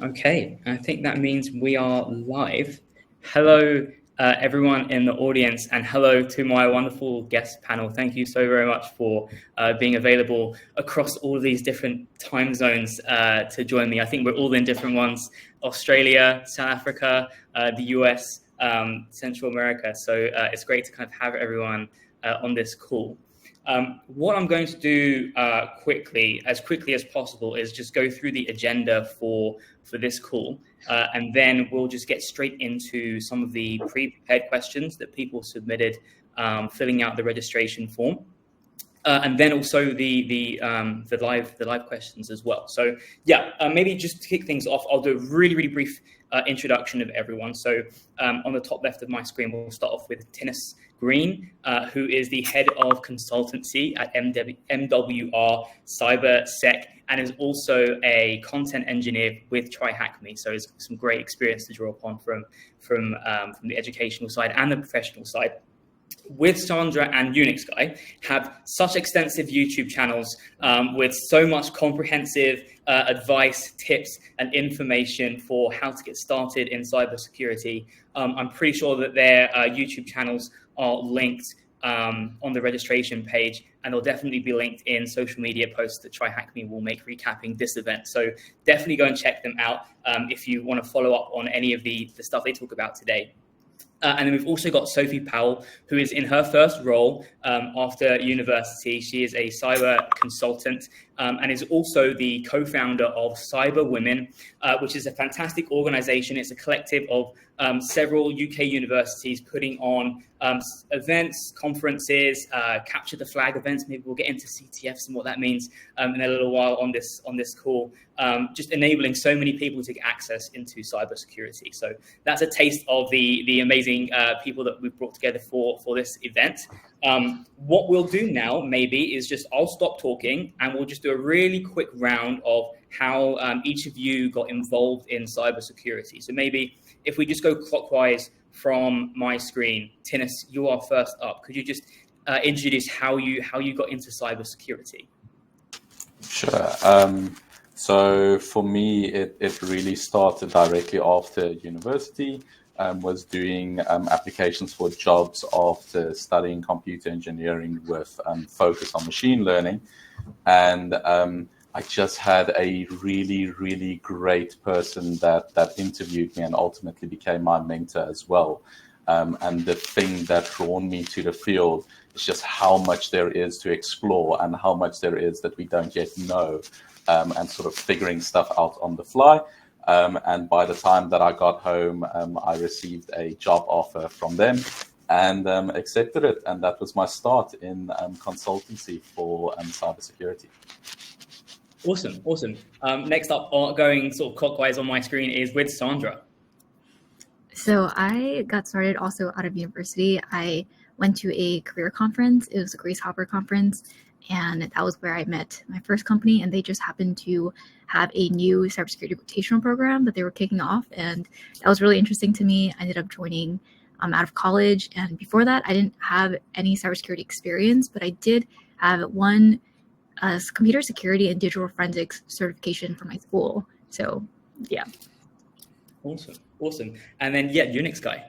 Okay, I think that means we are live. Hello, everyone in the audience, and hello to my wonderful guest panel. Thank you so very much for being available across all of these different time zones to join me. I think we're all in different ones: Australia, South Africa, the US, Central America. So it's great to kind of have everyone on this call. What I'm going to do quickly as possible, is just go through the agenda for this call, and then we'll just get straight into some of the pre-prepared questions that people submitted, filling out the registration form. And then also the live questions as well. So yeah, maybe just to kick things off, I'll do a really brief introduction of everyone. So on the top left of my screen, we'll start off with Tinus Green, who is the head of consultancy at MWR CyberSec, and is also a content engineer with TryHackMe. So it's some great experience to draw upon from the educational side and the professional side. WithSandra and UnixGuy have such extensive YouTube channels with so much comprehensive advice, tips, and information for how to get started in cybersecurity. I'm pretty sure that their YouTube channels are linked on the registration page, and they'll definitely be linked in social media posts that TryHackMe will make recapping this event. So definitely go and check them out if you want to follow up on any of the stuff they talk about today. And then we've also got Sophie Powell, who is in her first role after university. She is a cyber consultant and is also the co-founder of Cyber Women, which is a fantastic organization. It's a collective of several UK universities putting on events, conferences, capture the flag events. Maybe we'll get into CTFs and what that means in a little while on this call. Just enabling so many people to get access into cybersecurity. So that's a taste of the amazing people that we've brought together for this event. What we'll do now maybe is just, I'll stop talking and we'll just do a really quick round of how each of you got involved in cybersecurity. So maybe if we just go clockwise from my screen, Tinus, you are first up. Could you just introduce how you got into cybersecurity? Sure. So for me, it really started directly after university. Was doing applications for jobs after studying computer engineering with focus on machine learning. And I just had a really great person that interviewed me and ultimately became my mentor as well. And the thing that drawn me to the field is just how much there is to explore and how much there is that we don't yet know, and sort of figuring stuff out on the fly. And by the time that I got home, I received a job offer from them and accepted it. And that was my start in consultancy for cybersecurity. Awesome. Next up, going sort of clockwise on my screen, is WithSandra. So I got started also out of university. I went to a career conference. It was a Grace Hopper conference. And that was where I met my first company. And they just happened to have a new cybersecurity rotational program that they were kicking off. And that was really interesting to me. I ended up joining out of college. And before that, I didn't have any cybersecurity experience, but I did have one computer security and digital forensics certification from my school. So, yeah. Awesome. And then, yeah, UnixGuy.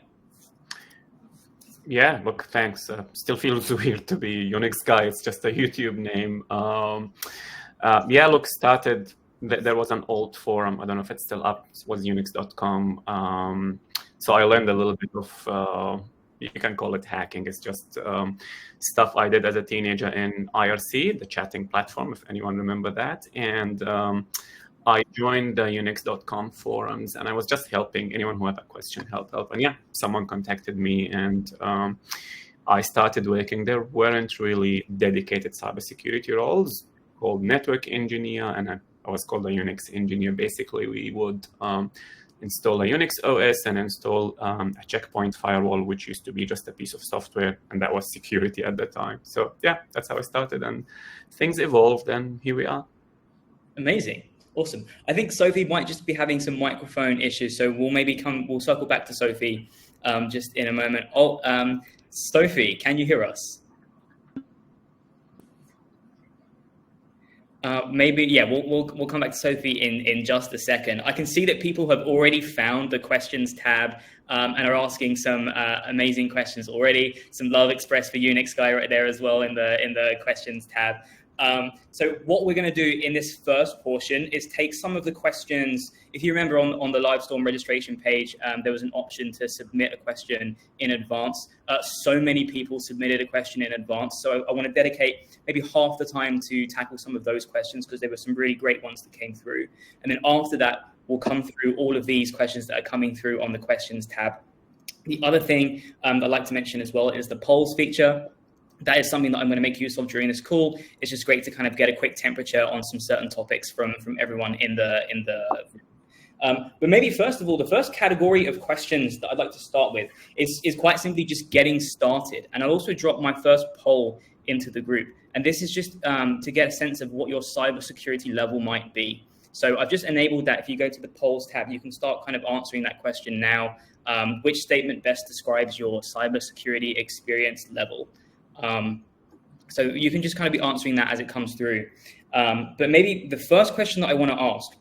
Yeah, look, thanks. Still feels weird to be UnixGuy. It's just a YouTube name. Started, there was an old forum. I don't know if it's still up. It was unix.com. So I learned a little bit of, you can call it hacking. It's just stuff I did as a teenager in IRC, the chatting platform, if anyone remember that. And I joined the unix.com forums, and I was just helping anyone who had a question, help. And yeah, someone contacted me, and I started working. There weren't really dedicated cybersecurity roles, called network engineer, and I was called a Unix engineer. Basically, we would install a Unix OS and install a checkpoint firewall, which used to be just a piece of software, and that was security at the time. So yeah, that's how I started, and things evolved, and here we are. Amazing. Awesome. I think Sophie might just be having some microphone issues, so we'll circle back to Sophie just in a moment. Sophie, can you hear us? Maybe, yeah, we'll come back to Sophie in just a second. I can see that people have already found the questions tab and are asking some amazing questions already. Some love expressed for UnixGuy right there as well in the questions tab. So what we're going to do in this first portion is take some of the questions. If you remember on the Livestorm registration page, there was an option to submit a question in advance. So many people submitted a question in advance. So I want to dedicate maybe half the time to tackle some of those questions because there were some really great ones that came through. And then after that, we'll come through all of these questions that are coming through on the questions tab. The other thing I'd like to mention as well is the polls feature. That is something that I'm going to make use of during this call. It's just great to kind of get a quick temperature on some certain topics from everyone in the but maybe first of all, the first category of questions that I'd like to start with is quite simply just getting started. And I'll also drop my first poll into the group. And this is just to get a sense of what your cybersecurity level might be. So I've just enabled that. If you go to the polls tab, you can start kind of answering that question now. Which statement best describes your cybersecurity experience level? So you can just kind of be answering that as it comes through. But maybe the first question that I want to ask,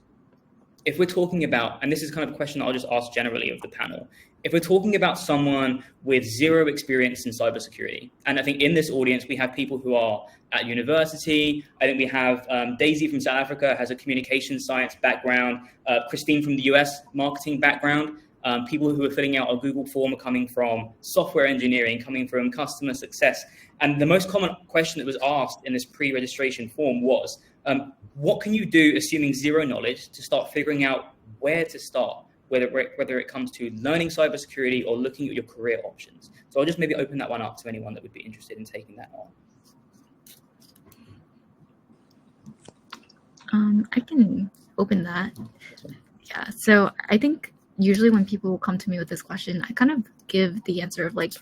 if we're talking about, and this is kind of a question that I'll just ask generally of the panel, if we're talking about someone with zero experience in cybersecurity, and I think in this audience, we have people who are at university. I think we have Daisy from South Africa has a communications science background, Christine from the US marketing background. People who are filling out a Google form are coming from software engineering, coming from customer success. And the most common question that was asked in this pre-registration form was, what can you do, assuming zero knowledge, to start figuring out where to start, whether it comes to learning cybersecurity or looking at your career options? So I'll just maybe open that one up to anyone that would be interested in taking that on. I can open that. Yeah, so I think usually when people come to me with this question, I kind of give the answer of like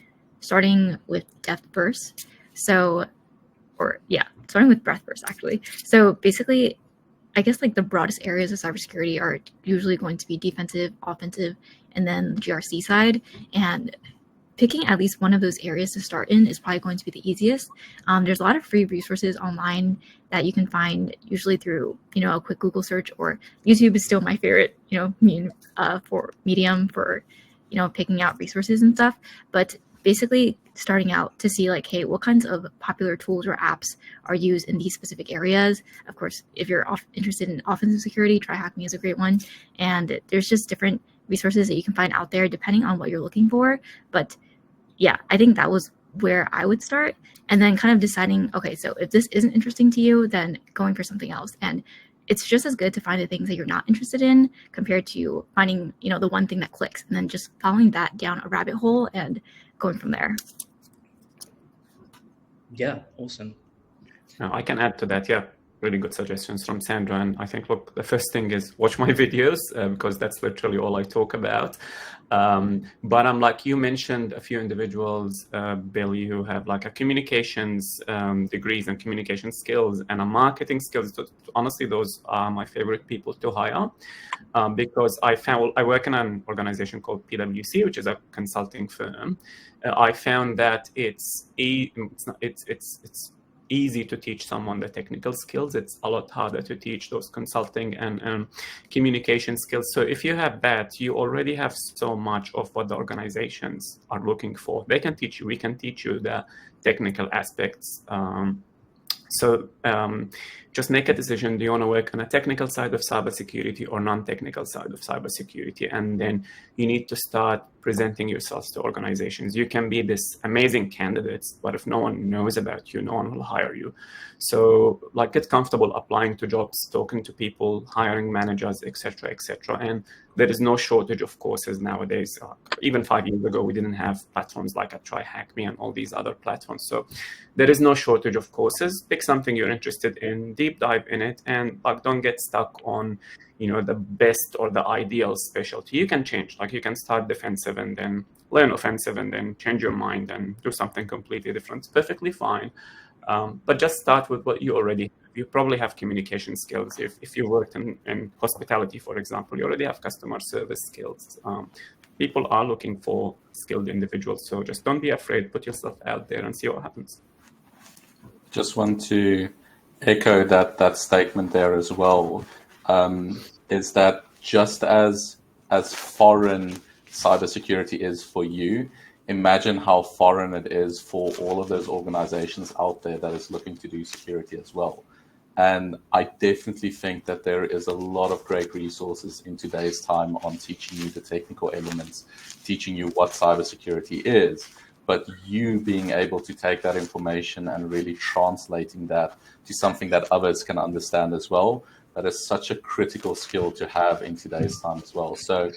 starting with death first. So, starting with breath first, actually. So basically, I guess like the broadest areas of cybersecurity are usually going to be defensive, offensive, and then the GRC side. And picking at least one of those areas to start in is probably going to be the easiest. There's a lot of free resources online that you can find usually through, a quick Google search, or YouTube is still my favorite, for medium for, picking out resources and stuff. But basically starting out to see like, hey, what kinds of popular tools or apps are used in these specific areas. Of course, if you're interested in offensive security, TryHackMe is a great one. And there's just different resources that you can find out there depending on what you're looking for. But yeah, I think that was where I would start. And then kind of deciding, okay, so if this isn't interesting to you, then going for something else. And it's just as good to find the things that you're not interested in compared to finding, the one thing that clicks and then just following that down a rabbit hole and going from there. Yeah, awesome. I can add to that. Yeah, really good suggestions from Sandra. And I think, look, the first thing is watch my videos because that's literally all I talk about. But I'm like, you mentioned a few individuals, Billy, who have like a communications degrees and communication skills and a marketing skills. So honestly, those are my favorite people to hire because I work in an organization called PwC, which is a consulting firm. I found that it's easy to teach someone the technical skills. It's a lot harder to teach those consulting and communication skills. So if you have that, you already have so much of what the organizations are looking for. They can teach you, we can teach you the technical aspects. So just make a decision. Do you want to work on a technical side of cybersecurity or non-technical side of cybersecurity? And then you need to start presenting yourselves to organizations. You can be this amazing candidates, but if no one knows about you, no one will hire you. So like get comfortable applying to jobs, talking to people, hiring managers, etc., etc. And there is no shortage of courses nowadays. Even 5 years ago, we didn't have platforms like a TryHackMe and all these other platforms. So there is no shortage of courses. Pick something you're interested in, deep dive in it, and like don't get stuck on the best or the ideal specialty. You can change. Like you can start defensive and then learn offensive and then change your mind and do something completely different. It's perfectly fine. But just start with what you already have. You probably have communication skills. If you worked in hospitality, for example, you already have customer service skills. People are looking for skilled individuals. So just don't be afraid. Put yourself out there and see what happens. Just want to echo that statement there as well. Is that just as foreign cybersecurity is for you, imagine how foreign it is for all of those organizations out there that is looking to do security as well. And I definitely think that there is a lot of great resources in today's time on teaching you the technical elements, teaching you what cybersecurity is, but you being able to take that information and really translating that to something that others can understand as well. That is such a critical skill to have in today's time as well. So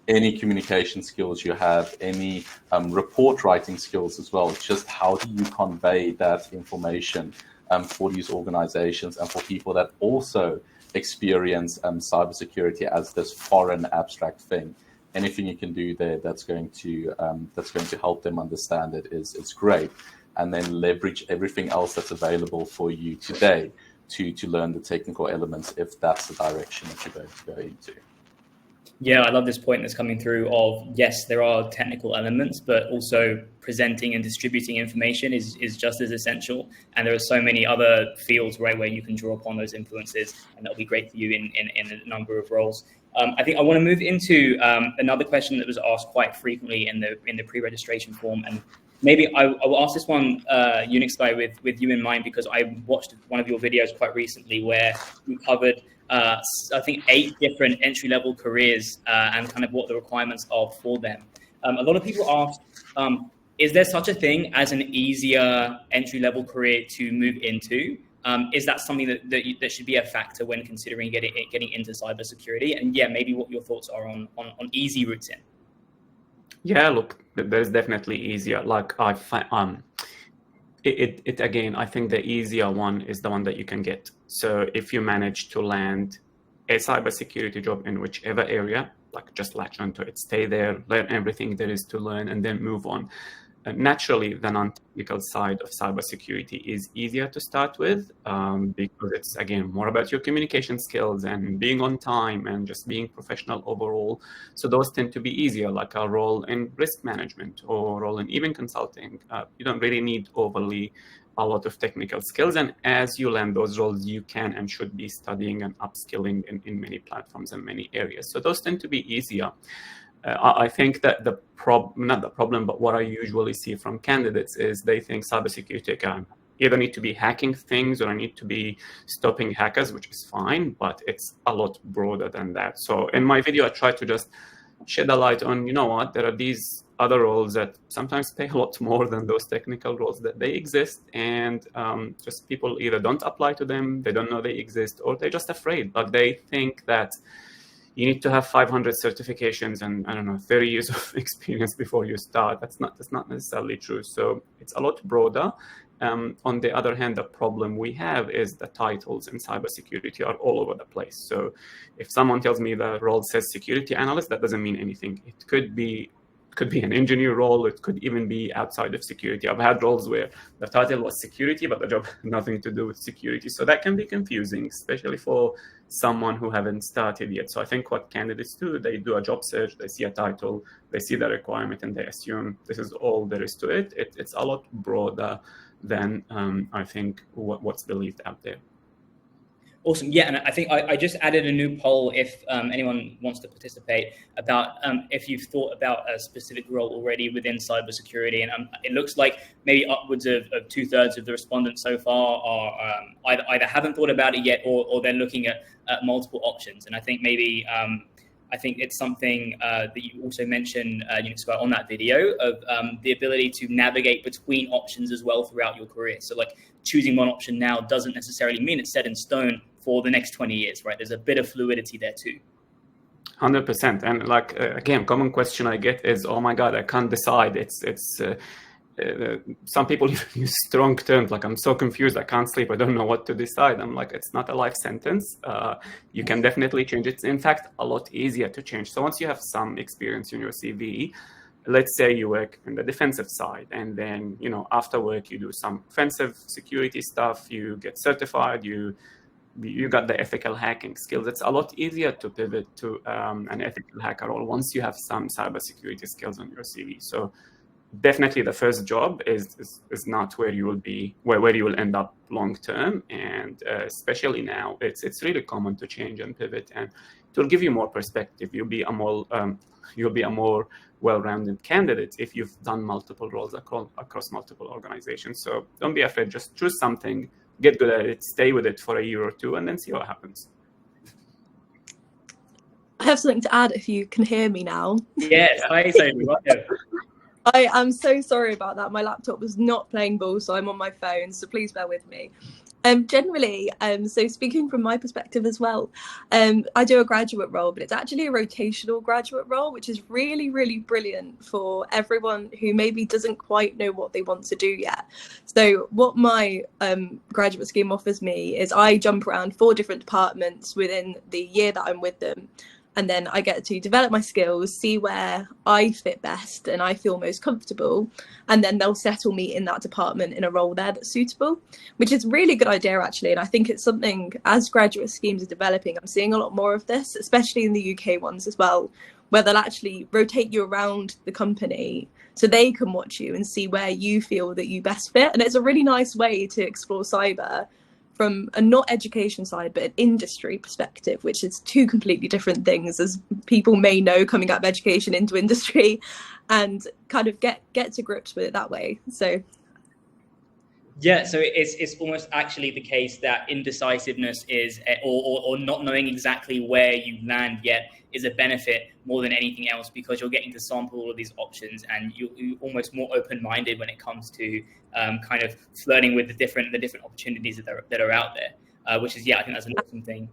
any communication skills you have, any report writing skills as well, just how do you convey that information for these organizations and for people that also experience cybersecurity as this foreign abstract thing. Anything you can do there that's going to help them understand it is great. And then leverage everything else that's available for you today to learn the technical elements if that's the direction that you're going to go into. Yeah, I love this point that's coming through of, yes, there are technical elements, but also presenting and distributing information is just as essential. And there are so many other fields, right, where you can draw upon those influences, and that'll be great for you in a number of roles. I think I want to move into another question that was asked quite frequently in the pre-registration form, and maybe I will ask this one, UnixGuy, with you in mind, because I watched one of your videos quite recently where you covered I think 8 different entry-level careers and kind of what the requirements are for them. A lot of people ask, is there such a thing as an easier entry-level career to move into? Is that something that should be a factor when considering getting into cybersecurity? And yeah, maybe what your thoughts are on easy routes in. Yeah, look, there's definitely easier. Like I find, again, I think the easier one is the one that you can get. So if you manage to land a cybersecurity job in whichever area, like just latch onto it, stay there, learn everything there is to learn, and then move on. Naturally, the non-technical side of cybersecurity is easier to start with because it's, again, more about your communication skills and being on time and just being professional overall. So those tend to be easier, like a role in risk management or role in even consulting. You don't really need overly a lot of technical skills. And as you land those roles, you can and should be studying and upskilling in many platforms and many areas. So those tend to be easier. I think that not the problem, but what I usually see from candidates is they think cybersecurity can either need to be hacking things or I need to be stopping hackers, which is fine, but it's a lot broader than that. So in my video, I try to just shed a light on, you know what, there are these other roles that sometimes pay a lot more than those technical roles, that they exist, and just people either don't apply to them, they don't know they exist, or they're just afraid. Like they think that you need to have 500 certifications and, I don't know, 30 years of experience before you start. That's not necessarily true. So it's a lot broader. On the other hand, the problem we have is the titles in cybersecurity are all over the place. So if someone tells me the role says security analyst, that doesn't mean anything. It could be an engineer role. It could even be outside of security. I've had roles where the title was security, but the job had nothing to do with security. So that can be confusing, especially for someone who haven't started yet. So I think what candidates do, they do a job search, they see a title, they see the requirement, and they assume this is all there is to it. It's a lot broader than I think what's believed out there. Awesome. Yeah, and I think I just added a new poll if anyone wants to participate about if you've thought about a specific role already within cybersecurity. And it looks like maybe upwards of 2/3 of the respondents so far are either haven't thought about it yet or they're looking at multiple options. And I think maybe I think it's something that you also mentioned on that video of the ability to navigate between options as well throughout your career. So like choosing one option now doesn't necessarily mean it's set in stone for the next 20 years, right? There's a bit of fluidity there too. 100%. And like, again, common question I get is, oh my God, I can't decide. Some people use strong terms like, I'm so confused, I can't sleep, I don't know what to decide. I'm like, it's not a life sentence. You can definitely change it. It's in fact a lot easier to change. So once you have some experience in your CV, let's say you work in the defensive side, and then after work you do some offensive security stuff, you get certified, you got the ethical hacking skills. It's a lot easier to pivot to an ethical hacker role once you have some cybersecurity skills on your CV. So definitely the first job is not where you will be, where you will end up long term, and especially now it's really common to change and pivot, and it will give you more perspective. You'll be a more well-rounded candidate if you've done multiple roles across multiple organizations. So don't be afraid. Just choose something, get good at it, stay with it for a year or two, and then see what happens. I have something to add if you can hear me now. Yes, hi Sophie. I am so sorry about that. My laptop was not playing ball, so I'm on my phone, so please bear with me. Generally, so speaking from my perspective as well, I do a graduate role, but it's actually a rotational graduate role, which is really, really brilliant for everyone who maybe doesn't quite know what they want to do yet. So what my graduate scheme offers me is I jump around 4 different departments within the year that I'm with them. And then I get to develop my skills, see where I fit best and I feel most comfortable. And then they'll settle me in that department in a role there that's suitable, which is a really good idea, actually. And I think it's something, as graduate schemes are developing, I'm seeing a lot more of this, especially in the UK ones as well, where they'll actually rotate you around the company so they can watch you and see where you feel that you best fit. And it's a really nice way to explore cyber from a not education side, but an industry perspective, which is 2 completely different things, as people may know, coming out of education into industry, and kind of get to grips with it that way. So yeah, so it's almost actually the case that indecisiveness is, or not knowing exactly where you land yet, is a benefit more than anything else, because you're getting to sample all of these options, and you're almost more open-minded when it comes to kind of flirting with the different opportunities that are out there, which is, I think that's an awesome thing.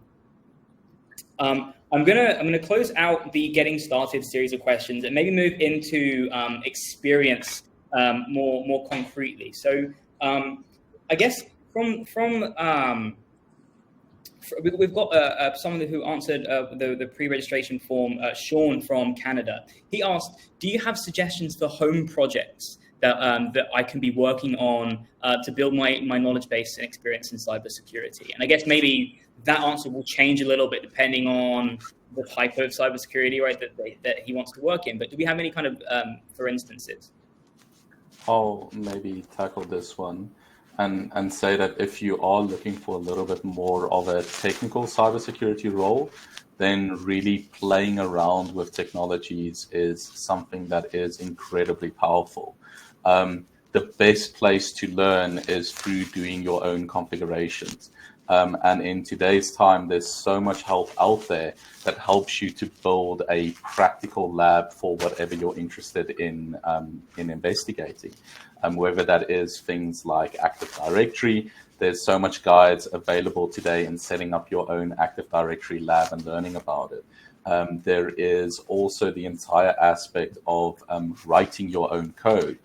I'm gonna close out the getting started series of questions and maybe move into experience more concretely. So I guess we've got someone who answered the pre-registration form, Sean from Canada. He asked, do you have suggestions for home projects that I can be working on to build my knowledge base and experience in cybersecurity? And I guess maybe that answer will change a little bit depending on the type of cybersecurity, right, that he wants to work in. But do we have any kind of, for instances? I'll maybe tackle this one and say that if you are looking for a little bit more of a technical cybersecurity role, then really playing around with technologies is something that is incredibly powerful. The best place to learn is through doing your own configurations. And in today's time, there's so much help out there that helps you to build a practical lab for whatever you're interested in investigating. Whether that is things like Active Directory, there's so much guides available today in setting up your own Active Directory lab and learning about it. There is also the entire aspect of writing your own code.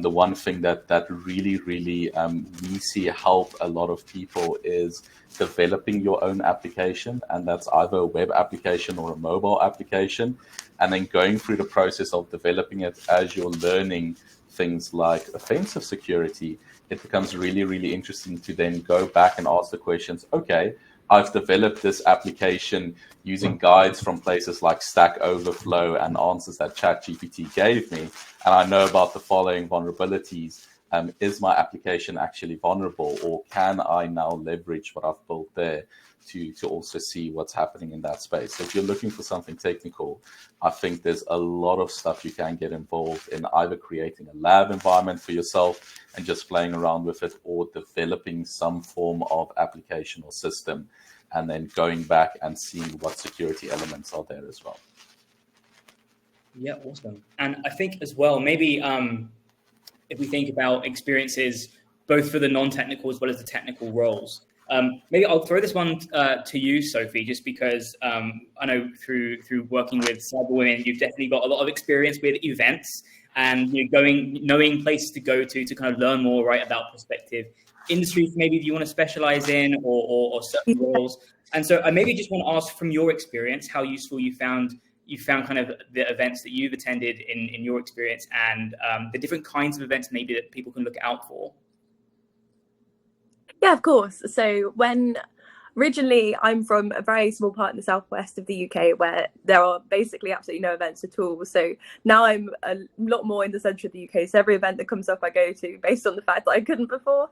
The one thing that really we see help a lot of people is developing your own application, and that's either a web application or a mobile application, and then going through the process of developing it as you're learning things like offensive security. It becomes really interesting to then go back and ask the questions, okay, I've developed this application using guides from places like Stack Overflow and answers that ChatGPT gave me, and I know about the following vulnerabilities. Is my application actually vulnerable, or can I now leverage what I've built there to also see what's happening in that space? So if you're looking for something technical, I think there's a lot of stuff you can get involved in, either creating a lab environment for yourself and just playing around with it, or developing some form of application or system and then going back and seeing what security elements are there as well. Yeah, awesome. And I think as well, maybe if we think about experiences, both for the non-technical as well as the technical roles, maybe I'll throw this one to you, Sophie, just because I know through working with Cyber Women, you've definitely got a lot of experience with events and knowing places to go to kind of learn more, right, about prospective industries maybe you want to specialize in, or certain roles. And so I maybe just want to ask, from your experience, how useful you found kind of the events that you've attended in your experience, and the different kinds of events maybe that people can look out for. Yeah, of course. So when Originally, I'm from a very small part in the southwest of the UK where there are basically absolutely no events at all. So now I'm a lot more in the centre of the UK. So every event that comes up, I go to based on the fact that I couldn't before.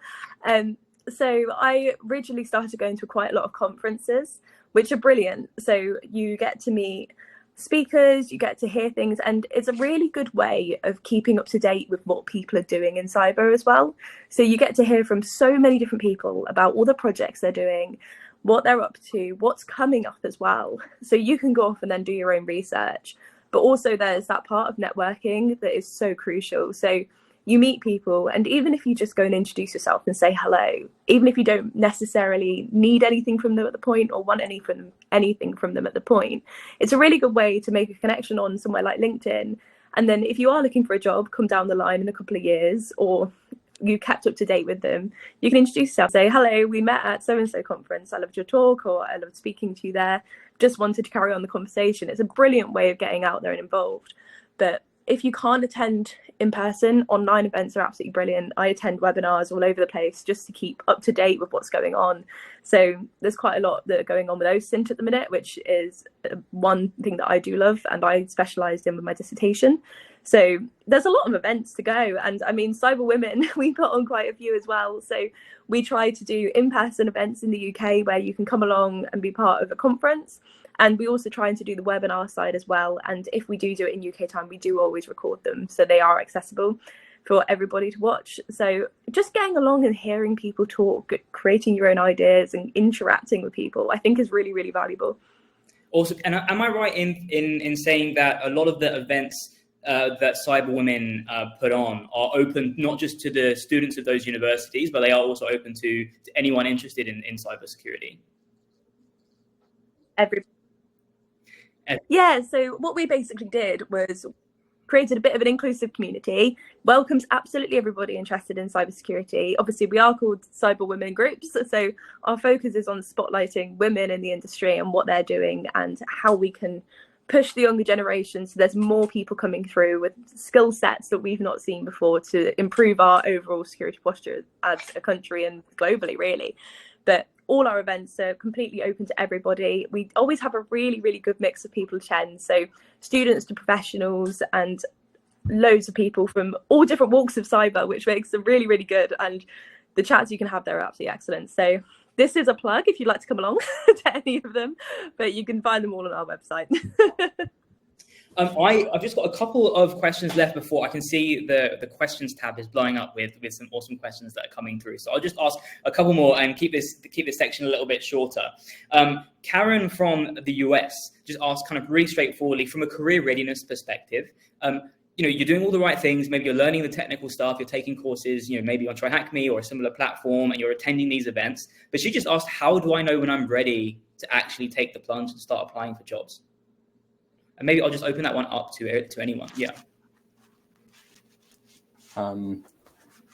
So I originally started going to quite a lot of conferences, which are brilliant. So you get to meet speakers, you get to hear things, and it's a really good way of keeping up to date with what people are doing in cyber as well. So you get to hear from so many different people about all the projects they're doing, what they're up to, what's coming up as well. So you can go off and then do your own research. But also there's that part of networking that is so crucial. So you meet people, and even if you just go and introduce yourself and say hello, even if you don't necessarily need anything from them at the point or want anything from them at the point, it's a really good way to make a connection on somewhere like LinkedIn. And then if you are looking for a job, come down the line in a couple of years, or you kept up to date with them, you can introduce yourself, say, hello, we met at so-and-so conference, I loved your talk, or I loved speaking to you there, just wanted to carry on the conversation. It's a brilliant way of getting out there and involved. But if you can't attend in person, online events are absolutely brilliant. I attend webinars all over the place just to keep up to date with what's going on. So there's quite a lot that are going on with OSINT at the minute, which is one thing that I do love and I specialised in with my dissertation. So there's a lot of events to go. And I mean, Cyber Women, we put on quite a few as well. So we try to do in-person events in the UK where you can come along and be part of a conference. And we also try to do the webinar side as well. And if we do it in UK time, we do always record them, so they are accessible for everybody to watch. So just getting along and hearing people talk, creating your own ideas and interacting with people, I think is really, really valuable. Also, and am I right in saying that a lot of the events that Cyber Women put on are open not just to the students of those universities, but they are also open to anyone interested in cybersecurity? Yeah, so what we basically did was created a bit of an inclusive community, welcomes absolutely everybody interested in cybersecurity. Obviously, we are called Cyber Women Groups, so our focus is on spotlighting women in the industry and what they're doing and how we can push the younger generation so there's more people coming through with skill sets that we've not seen before to improve our overall security posture as a country and globally, really. But all our events are completely open to everybody. We always have a really, really good mix of people attend. So students to professionals and loads of people from all different walks of cyber, which makes them really, really good. And the chats you can have there are absolutely excellent. So this is a plug if you'd like to come along to any of them, but you can find them all on our website. I've just got a couple of questions left before I can see the questions tab is blowing up with some awesome questions that are coming through. So I'll just ask a couple more and keep this section a little bit shorter. Karen from the US just asked kind of really straightforwardly from a career readiness perspective. You know, you're doing all the right things. Maybe you're learning the technical stuff. You're taking courses, you know, maybe on TryHackMe or a similar platform, and you're attending these events. But she just asked, how do I know when I'm ready to actually take the plunge and start applying for jobs? And maybe I'll just open that one up to anyone. Yeah.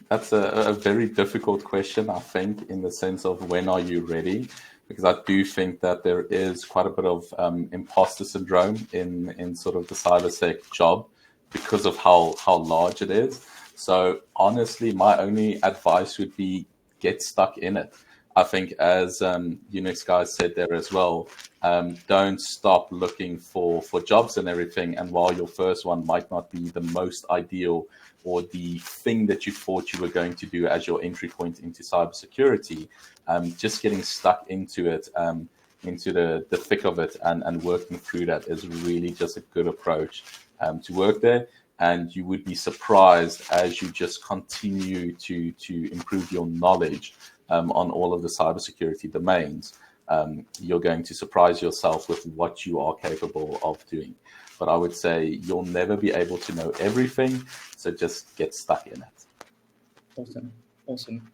That's a very difficult question, I think, in the sense of when are you ready? Because I do think that there is quite a bit of imposter syndrome in sort of the cybersec job because of how large it is. So honestly, my only advice would be get stuck in it. I think as UnixGuy said there as well, don't stop looking for jobs and everything. And while your first one might not be the most ideal or the thing that you thought you were going to do as your entry point into cybersecurity, just getting stuck into it, into the thick of it and working through that is really just a good approach to work there. And you would be surprised as you just continue to improve your knowledge on all of the cybersecurity domains. You're going to surprise yourself with what you are capable of doing. But I would say you'll never be able to know everything, so just get stuck in it. Awesome.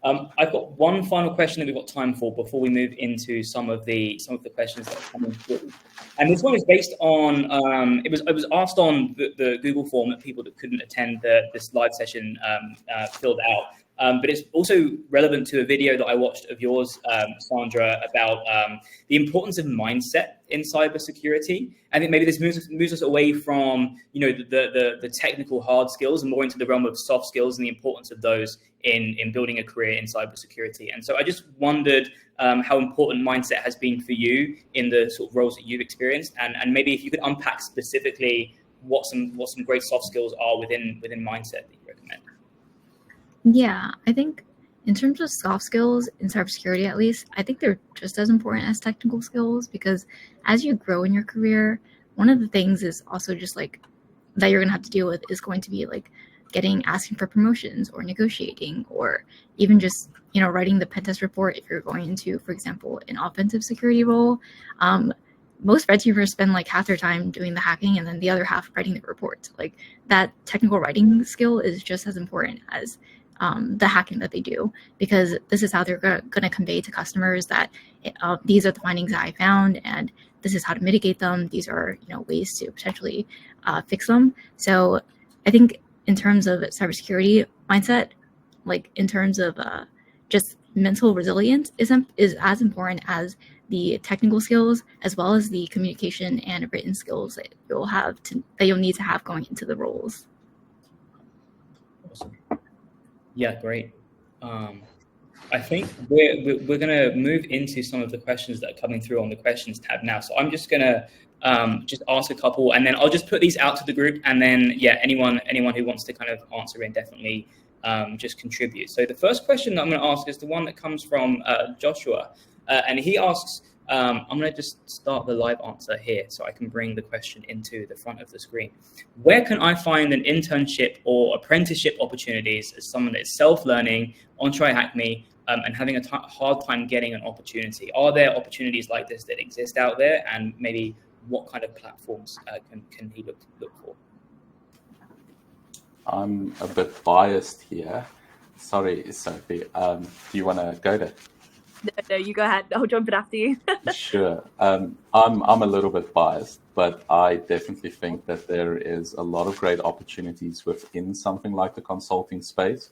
I've got one final question that we've got time for before we move into some of the questions that are coming through. And this one is based on it was asked on the Google form that people that couldn't attend this live session filled out. but it's also relevant to a video that I watched of yours, Sandra, about the importance of mindset in cybersecurity. I think maybe this moves us away from the technical hard skills and more into the realm of soft skills and the importance of those in building a career in cybersecurity. And so I just wondered how important mindset has been for you in the sort of roles that you've experienced, and maybe if you could unpack specifically what some great soft skills are within mindset that you recommend. Yeah, I think in terms of soft skills in cybersecurity, at least, I think they're just as important as technical skills, because as you grow in your career, one of the things is also just like that you're gonna have to deal with is going to be like asking for promotions or negotiating, or even just writing the pen test report if you're going into, for example, an offensive security role. Most red teamers spend like half their time doing the hacking and then the other half writing the reports. Like that technical writing skill is just as important as the hacking that they do, because this is how they're going to convey to customers that these are the findings that I found and this is how to mitigate them. These are ways to potentially fix them. So I think in terms of cybersecurity mindset, like in terms of just mental resilience is as important as the technical skills, as well as the communication and written skills that you'll need to have going into the roles. Awesome. Yeah, great. I think we're going to move into some of the questions that are coming through on the questions tab now. So I'm just going to just ask a couple, and then I'll just put these out to the group, and then anyone who wants to kind of answer in definitely just contribute. So the first question that I'm going to ask is the one that comes from Joshua, and he asks, I'm going to just start the live answer here so I can bring the question into the front of the screen. Where can I find an internship or apprenticeship opportunities as someone that is self-learning on TryHackMe and having a hard time getting an opportunity? Are there opportunities like this that exist out there, and maybe what kind of platforms can he look for? I'm a bit biased here. Sorry, Sophie. Do you want to go there? No, you go ahead. I'll jump in after you. Sure. I'm a little bit biased, but I definitely think that there is a lot of great opportunities within something like the consulting space.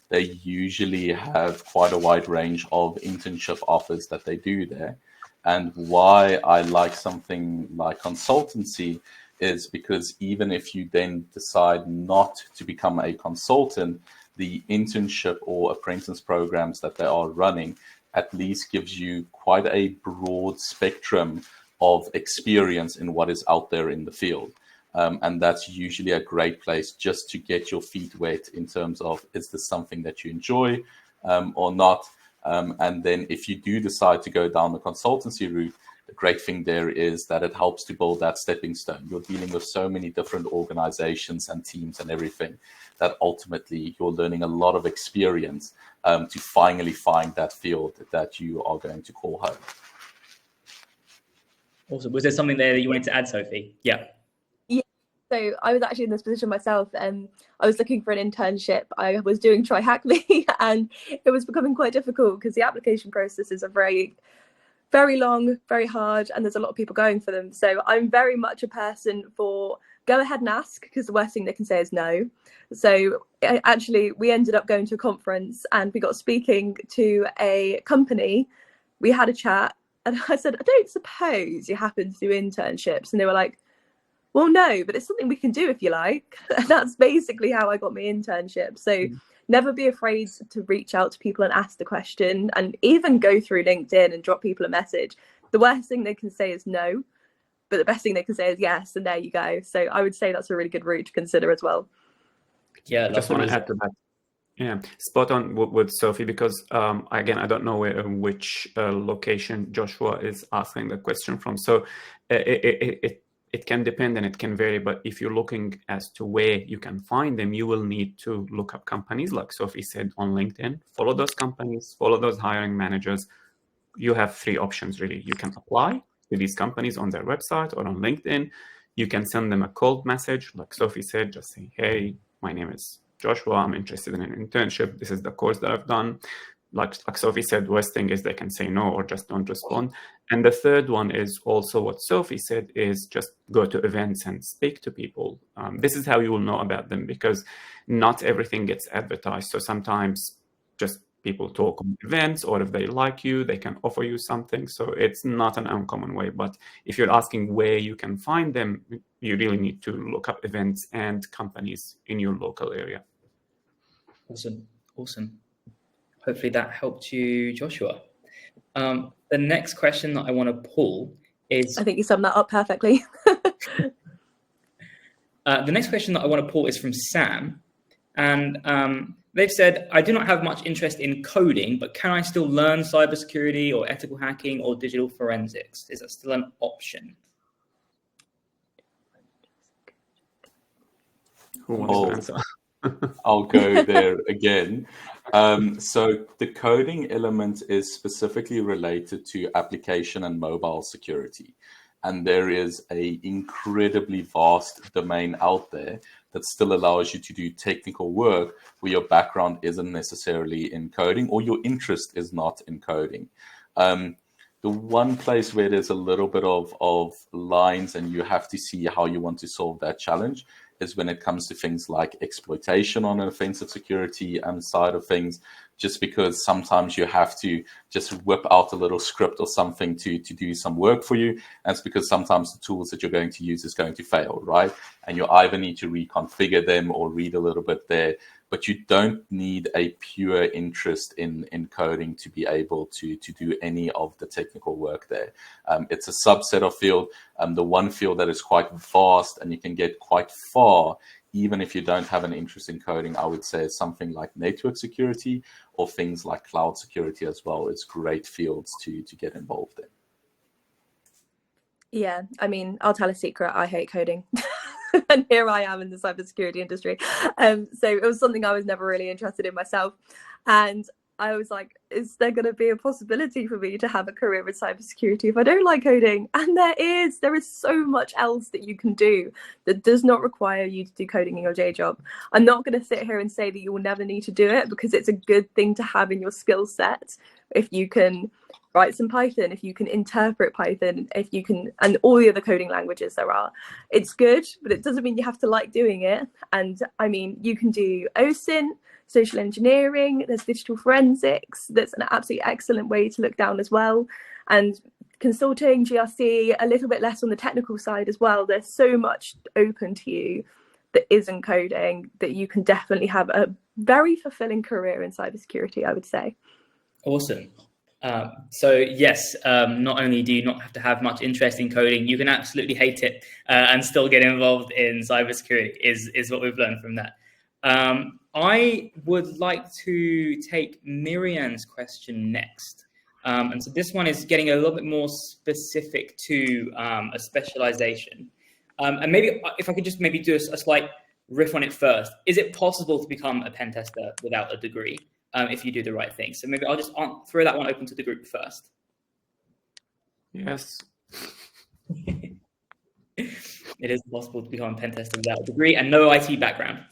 They usually have quite a wide range of internship offers that they do there. And why I like something like consultancy is because even if you then decide not to become a consultant, the internship or apprentice programs that they are running at least gives you quite a broad spectrum of experience in what is out there in the field. And that's usually a great place just to get your feet wet in terms of, is this something that you enjoy or not? And then if you do decide to go down the consultancy route, the great thing there is that it helps to build that stepping stone. You're dealing with so many different organizations and teams and everything that ultimately you're learning a lot of experience to finally find that field that you are going to call home. Awesome. Was there something there that you wanted to add, Sophie? Yeah. Yeah. So I was actually in this position myself. I was looking for an internship. I was doing TryHackMe, and it was becoming quite difficult because the application processes are very, very long, very hard, and there's a lot of people going for them. So I'm very much a person for go ahead and ask, because the worst thing they can say is no. So actually, we ended up going to a conference and we got speaking to a company. We had a chat and I said, I don't suppose you happen to do internships? And they were like, well, no, but it's something we can do if you like. And that's basically how I got my internship. So never be afraid to reach out to people and ask the question, and even go through LinkedIn and drop people a message. The worst thing they can say is no, but the best thing they can say is yes, and there you go. So I would say that's a really good route to consider as well. Yeah, I just want to add to that. Yeah, spot on with Sophie, because again, I don't know which location Joshua is asking the question from. So it can depend and it can vary, but if you're looking as to where you can find them, you will need to look up companies, like Sophie said, on LinkedIn. Follow those companies, follow those hiring managers. You have three options, really. You can apply to these companies on their website or on LinkedIn. You can send them a cold message, like Sophie said, just say, hey, my name is Joshua, I'm interested in an internship. This is the course that I've done. Like Sophie said, worst thing is they can say no or just don't respond. And the third one is also what Sophie said, is just go to events and speak to people. This is how you will know about them, because not everything gets advertised. So sometimes just people talk on events, or if they like you, they can offer you something. So it's not an uncommon way. But if you're asking where you can find them, you really need to look up events and companies in your local area. Awesome. Hopefully that helped you, Joshua. The next question that I want to pull is... I think you summed that up perfectly. The next question that I want to pull is from Sam. And they've said, I do not have much interest in coding, but can I still learn cybersecurity or ethical hacking or digital forensics? Is that still an option? Who wants to answer? I'll go there again. So the coding element is specifically related to application and mobile security. And there is an incredibly vast domain out there that still allows you to do technical work where your background isn't necessarily in coding or your interest is not in coding. The one place where there's a little bit of lines and you have to see how you want to solve that challenge is when it comes to things like exploitation on an offensive security side of things, just because sometimes you have to just whip out a little script or something to do some work for you. That's because sometimes the tools that you're going to use is going to fail, right? And you either need to reconfigure them or read a little bit there. But you don't need a pure interest in coding to be able to do any of the technical work there. It's a subset of field. The one field that is quite vast and you can get quite far, even if you don't have an interest in coding, I would say something like network security or things like cloud security as well. It's great fields to get involved in. Yeah, I mean, I'll tell a secret. I hate coding. And here I am in the cybersecurity industry. So it was something I was never really interested in myself. And I was like, is there going to be a possibility for me to have a career in cybersecurity if I don't like coding? And there is so much else that you can do that does not require you to do coding in your day job. I'm not going to sit here and say that you will never need to do it, because it's a good thing to have in your skill set. If you can write some Python, if you can interpret Python, if you can, and all the other coding languages there are, it's good, but it doesn't mean you have to like doing it. And I mean, you can do OSINT, social engineering, there's digital forensics. That's an absolutely excellent way to look down as well. And consulting, GRC, a little bit less on the technical side as well. There's so much open to you that isn't coding that you can definitely have a very fulfilling career in cybersecurity, I would say. Awesome. So yes, not only do you not have to have much interest in coding, you can absolutely hate it and still get involved in cybersecurity is what we've learned from that. I would like to take Miriam's question next. And so this one is getting a little bit more specific to a specialization. And maybe if I could just maybe do a slight riff on it first. Is it possible to become a pen tester without a degree? If you do the right thing. So maybe I'll just throw that one open to the group first. Yes. It is possible to become a pen tester without a degree and no IT background.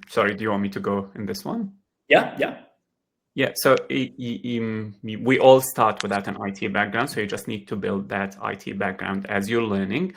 Sorry, do you want me to go in this one? Yeah. So we all start without an IT background, so you just need to build that IT background as you're learning.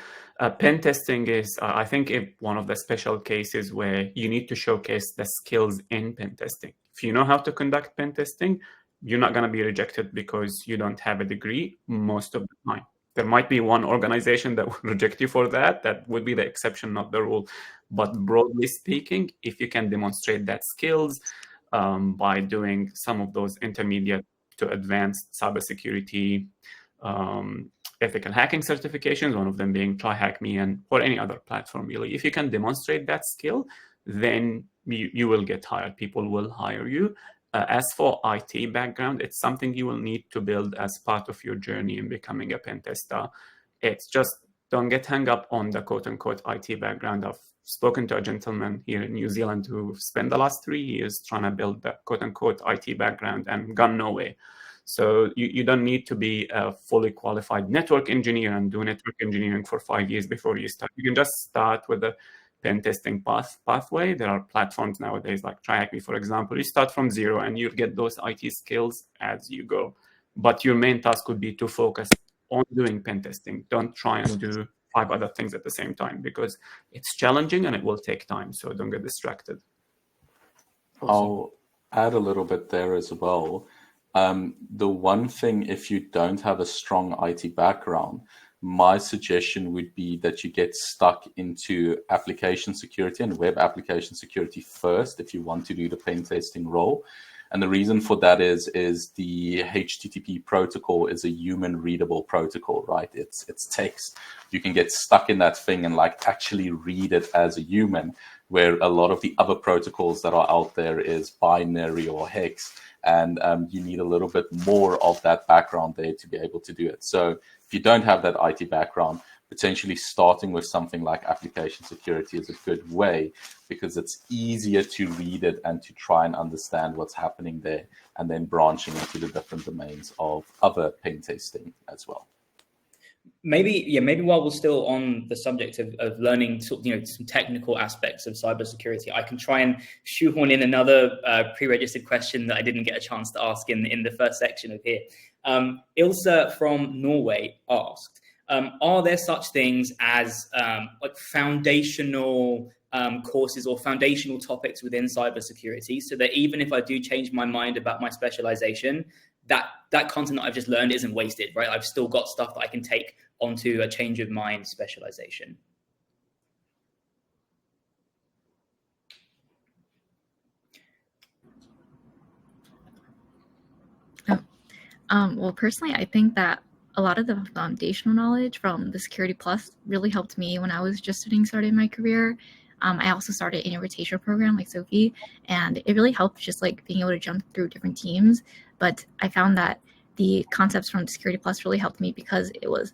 Pen testing is, I think, one of the special cases where you need to showcase the skills in pen testing. If you know how to conduct pen testing, you're not going to be rejected because you don't have a degree most of the time. There might be one organization that will reject you for that. That would be the exception, not the rule. But broadly speaking, if you can demonstrate that skills by doing some of those intermediate to advanced cybersecurity ethical hacking certifications, one of them being TryHackMe and or any other platform, really. If you can demonstrate that skill, then you will get hired. People will hire you. As for IT background, it's something you will need to build as part of your journey in becoming a pen tester. It's just don't get hung up on the quote-unquote IT background. I've spoken to a gentleman here in New Zealand who spent the last 3 years trying to build the quote-unquote IT background and gone nowhere. So you don't need to be a fully qualified network engineer and do network engineering for 5 years before you start. You can just start with the pen testing pathway. There are platforms nowadays like TryHackMe, for example. You start from zero and you'll get those IT skills as you go. But your main task would be to focus on doing pen testing. Don't try and do 5 other things at the same time because it's challenging and it will take time. So don't get distracted. I'll add a little bit there as well. The one thing, if you don't have a strong IT background, my suggestion would be that you get stuck into application security and web application security first if you want to do the pen testing role. And the reason for that is the HTTP protocol is a human readable protocol, right? It's text. You can get stuck in that thing and like actually read it as a human, where a lot of the other protocols that are out there is binary or hex. And you need a little bit more of that background there to be able to do it. So if you don't have that IT background, potentially starting with something like application security is a good way, because it's easier to read it and to try and understand what's happening there, and then branching into the different domains of other pen testing as well. Maybe while we're still on the subject of learning some technical aspects of cybersecurity, I can try and shoehorn in another pre-registered question that I didn't get a chance to ask in the first section of here. Ilse from Norway asked, are there such things as like foundational courses or foundational topics within cybersecurity, so that even if I do change my mind about my specialization, that content that I've just learned isn't wasted, right? I've still got stuff that I can take onto a change of mind specialization. Well, personally, I think that a lot of the foundational knowledge from the Security Plus really helped me when I was just starting my career. I also started in a rotational program like Sophie, and it really helped just like being able to jump through different teams. But I found that the concepts from Security Plus really helped me because it was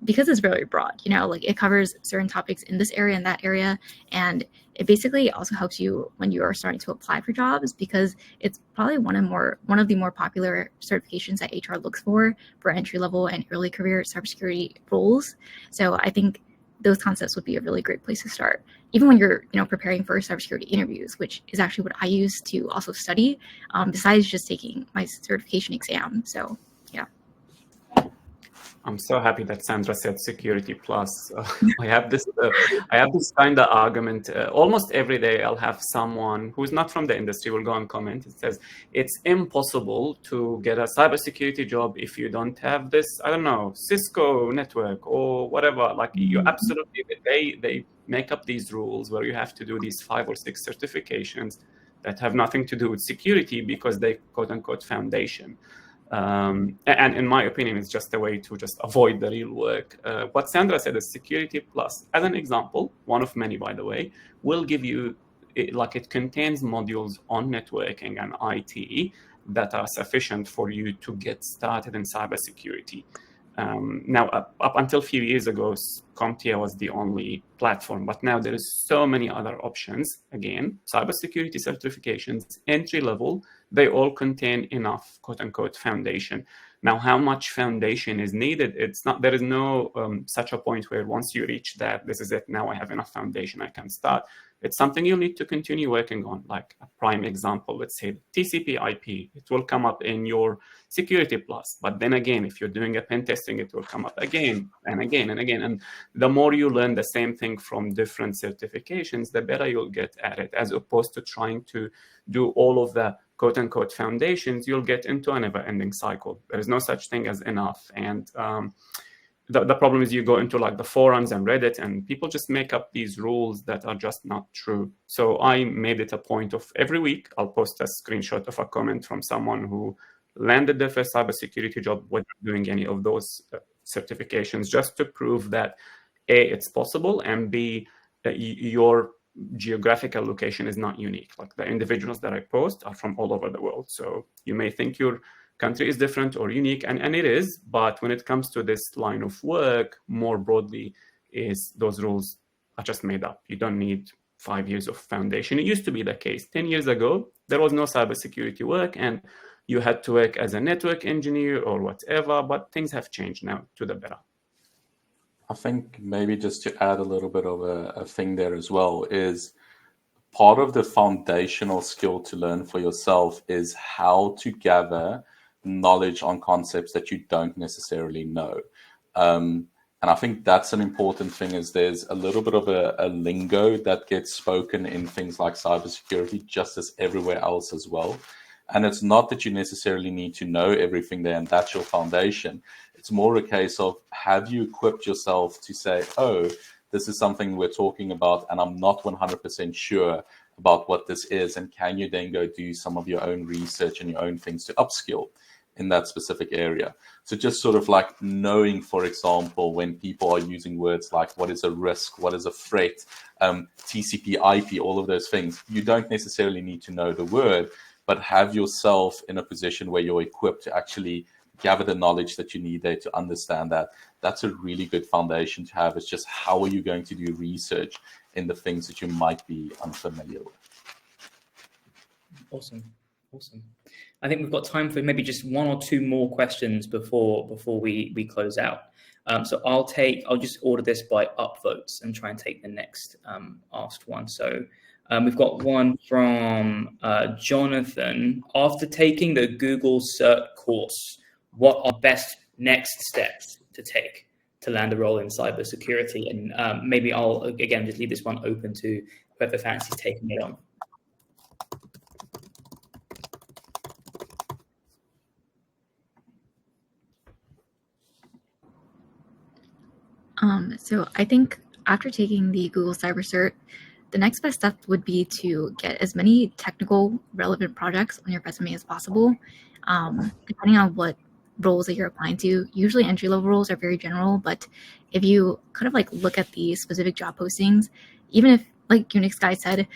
because it's very broad, like it covers certain topics in this area and that area. And it basically also helps you when you are starting to apply for jobs, because it's probably one of the more popular certifications that HR looks for entry level and early career cybersecurity roles. So I think those concepts would be a really great place to start, even when you're preparing for cybersecurity interviews, which is actually what I use to also study, besides just taking my certification exam. So yeah. I'm so happy that Sandra said Security Plus. I have this kind of argument almost every day. I'll have someone who's not from the industry will go and comment. It says it's impossible to get a cybersecurity job if you don't have this, I don't know, Cisco network or whatever. Like you absolutely, they make up these rules where you have to do these 5 or 6 certifications that have nothing to do with security because they quote unquote foundation. And in my opinion, it's just a way to just avoid the real work. What Sandra said is Security Plus, as an example, one of many, by the way, will give you, it contains modules on networking and IT that are sufficient for you to get started in cybersecurity. Now, up until a few years ago, CompTIA was the only platform, but now there is so many other options. Again, cybersecurity certifications, entry level, they all contain enough quote-unquote foundation. Now, how much foundation is needed? There is no such a point where once you reach that, this is it, now I have enough foundation, I can start. It's something you'll need to continue working on. Like a prime example, let's say TCP IP, it will come up in your Security Plus. But then again, if you're doing a pen testing, it will come up again and again and again. And the more you learn the same thing from different certifications, the better you'll get at it, as opposed to trying to do all of the quote-unquote foundations. You'll get into a never-ending cycle. There is no such thing as enough. And the problem is you go into like the forums and Reddit, and people just make up these rules that are just not true. So I made it a point of every week, I'll post a screenshot of a comment from someone who landed their first cybersecurity job without doing any of those certifications, just to prove that A, it's possible, and B, your geographical location is not unique. Like the individuals that I post are from all over the world. So you may think your country is different or unique, and it is, but when it comes to this line of work, more broadly, is those rules are just made up. You don't need 5 years of foundation. It used to be the case. 10 years ago, there was no cybersecurity work, and you had to work as a network engineer or whatever, but things have changed now to the better. I think maybe just to add a little bit of a thing there as well is part of the foundational skill to learn for yourself is how to gather knowledge on concepts that you don't necessarily know. And I think that's an important thing, is there's a little bit of a lingo that gets spoken in things like cybersecurity, just as everywhere else as well. And it's not that you necessarily need to know everything there and that's your foundation. It's more a case of, have you equipped yourself to say, oh, this is something we're talking about and I'm not 100% sure about what this is. And can you then go do some of your own research and your own things to upskill in that specific area? So just sort of like knowing, for example, when people are using words like what is a risk, what is a threat, TCP, IP, all of those things, you don't necessarily need to know the word, but have yourself in a position where you're equipped to actually gather the knowledge that you need there to understand that. That's a really good foundation to have. It's just, how are you going to do research in the things that you might be unfamiliar with? Awesome. I think we've got time for maybe just one or two more questions before we close out. So I'll just order this by upvotes and try and take the next asked one. So we've got one from Jonathan. After taking the Google Cert course, what are best next steps to take to land a role in cybersecurity? And maybe I'll, again, just leave this one open to whoever fancies taking it on. So I think after taking the Google Cyber Cert, the next best step would be to get as many technical relevant projects on your resume as possible. Depending on what roles that you're applying to, usually entry-level roles are very general, but if you kind of like look at the specific job postings, even if, like UnixGuy said,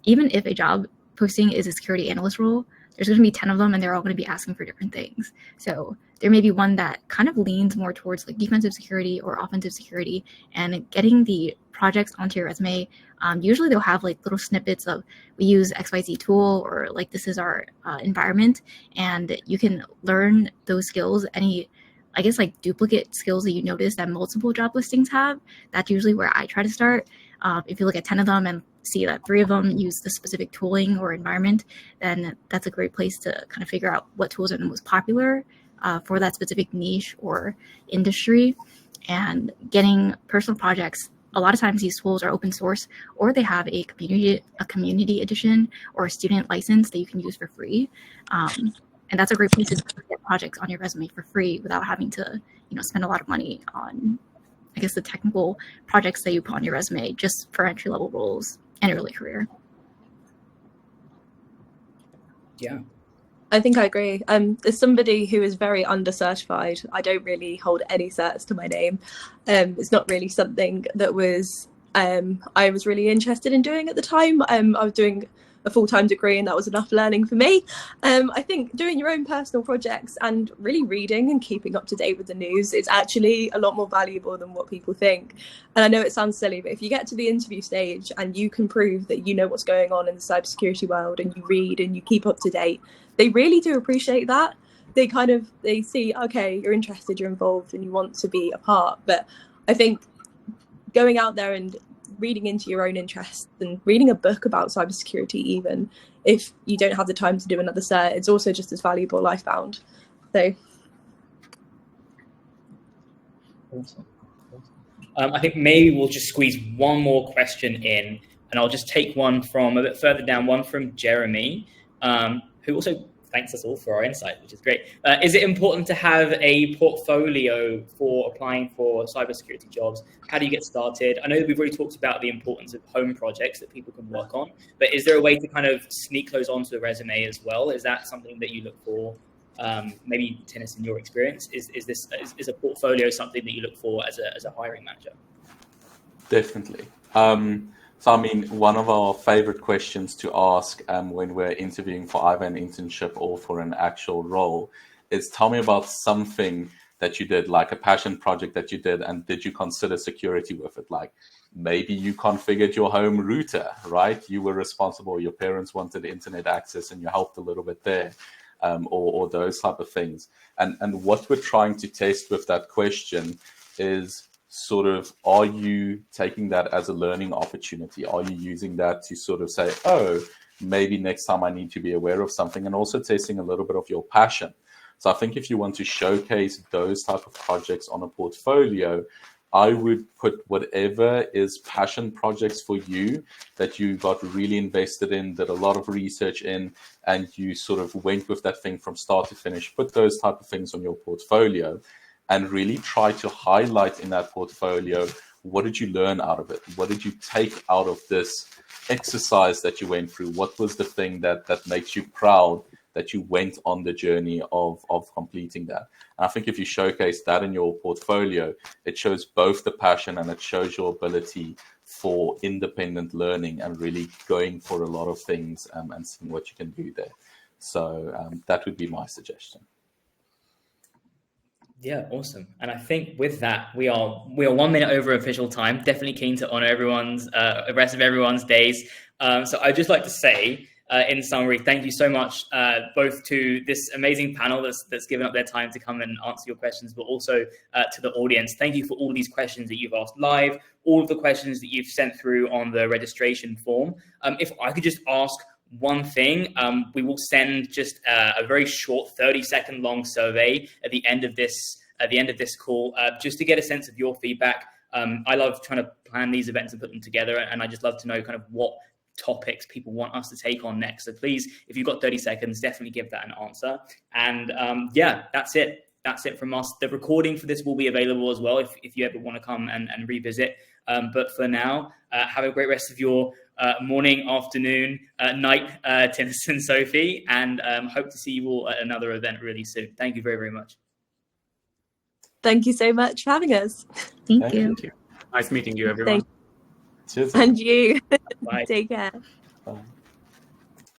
even if a job posting is a security analyst role, there's going to be 10 of them and they're all going to be asking for different things. So there may be one that kind of leans more towards like defensive security or offensive security, and getting the projects onto your resume. Usually they'll have like little snippets of, we use XYZ tool, or like this is our environment, and you can learn those skills. Any, I guess, like duplicate skills that you notice that multiple job listings have, that's usually where I try to start. If you look at 10 of them and see that 3 of them use the specific tooling or environment, then that's a great place to kind of figure out what tools are the most popular for that specific niche or industry. And getting personal projects, a lot of times these tools are open source, or they have a community edition or a student license that you can use for free. And that's a great place to get projects on your resume for free without having to, spend a lot of money on, I guess, the technical projects that you put on your resume just for entry-level roles and early career. Yeah. I think I agree. As somebody who is very under-certified, I don't really hold any certs to my name. It's not really something that I was really interested in doing at the time. I was doing a full-time degree and that was enough learning for me. I think doing your own personal projects and really reading and keeping up to date with the news is actually a lot more valuable than what people think. And I know it sounds silly, but if you get to the interview stage and you can prove that you know what's going on in the cybersecurity world and you read and you keep up to date, they really do appreciate that. They see, okay, you're interested, you're involved, and you want to be a part. But I think going out there and reading into your own interests and reading a book about cybersecurity, even if you don't have the time to do another cert, it's also just as valuable, I found. So Awesome. I think maybe we'll just squeeze one more question in, and I'll just take one from a bit further down, one from Jeremy, who also thanks us all for our insight, which is great. Is it important to have a portfolio for applying for cybersecurity jobs? How do you get started? I know that we've already talked about the importance of home projects that people can work on, but is there a way to kind of sneak those onto the resume as well? Is that something that you look for? Maybe Tinus, in your experience, is a portfolio something that you look for as a hiring manager? Definitely. So, I mean, one of our favorite questions to ask when we're interviewing for either an internship or for an actual role is, tell me about something that you did, like a passion project that you did, and did you consider security with it? Like maybe you configured your home router, right? You were responsible, your parents wanted internet access and you helped a little bit there, or those type of things. And what we're trying to test with that question is sort of, are you taking that as a learning opportunity? Are you using that to sort of say, oh, maybe next time I need to be aware of something, and also testing a little bit of your passion. So I think if you want to showcase those type of projects on a portfolio, I would put whatever is passion projects for you that you got really invested in, did a lot of research in, and you sort of went with that thing from start to finish. Put those type of things on your portfolio and really try to highlight in that portfolio, what did you learn out of it? What did you take out of this exercise that you went through? What was the thing that makes you proud that you went on the journey of completing that? And I think if you showcase that in your portfolio, it shows both the passion and it shows your ability for independent learning and really going for a lot of things and seeing what you can do there. So that would be my suggestion. Yeah, awesome. And I think with that, we are 1 minute over official time. Definitely keen to honor everyone's the rest of everyone's days. So I'd just like to say, in summary, thank you so much both to this amazing panel that's given up their time to come and answer your questions, but also to the audience. Thank you for all these questions that you've asked live, all of the questions that you've sent through on the registration form. If I could just ask one thing, we will send just a very short 30-second long survey at the end of this call, just to get a sense of your feedback. I love trying to plan these events and put them together, and I just love to know kind of what topics people want us to take on next. So please, if you've got 30 seconds, definitely give that an answer. And yeah, that's it. That's it from us. The recording for this will be available as well if you ever want to come and revisit. But for now, have a great rest of your morning, afternoon, night, Tinus and Sophie, and hope to see you all at another event really soon. Thank you very, very much. Thank you so much for having us. Thank you. Thank you. Nice meeting you, everyone. Cheers. And you. Bye. Take care. Bye.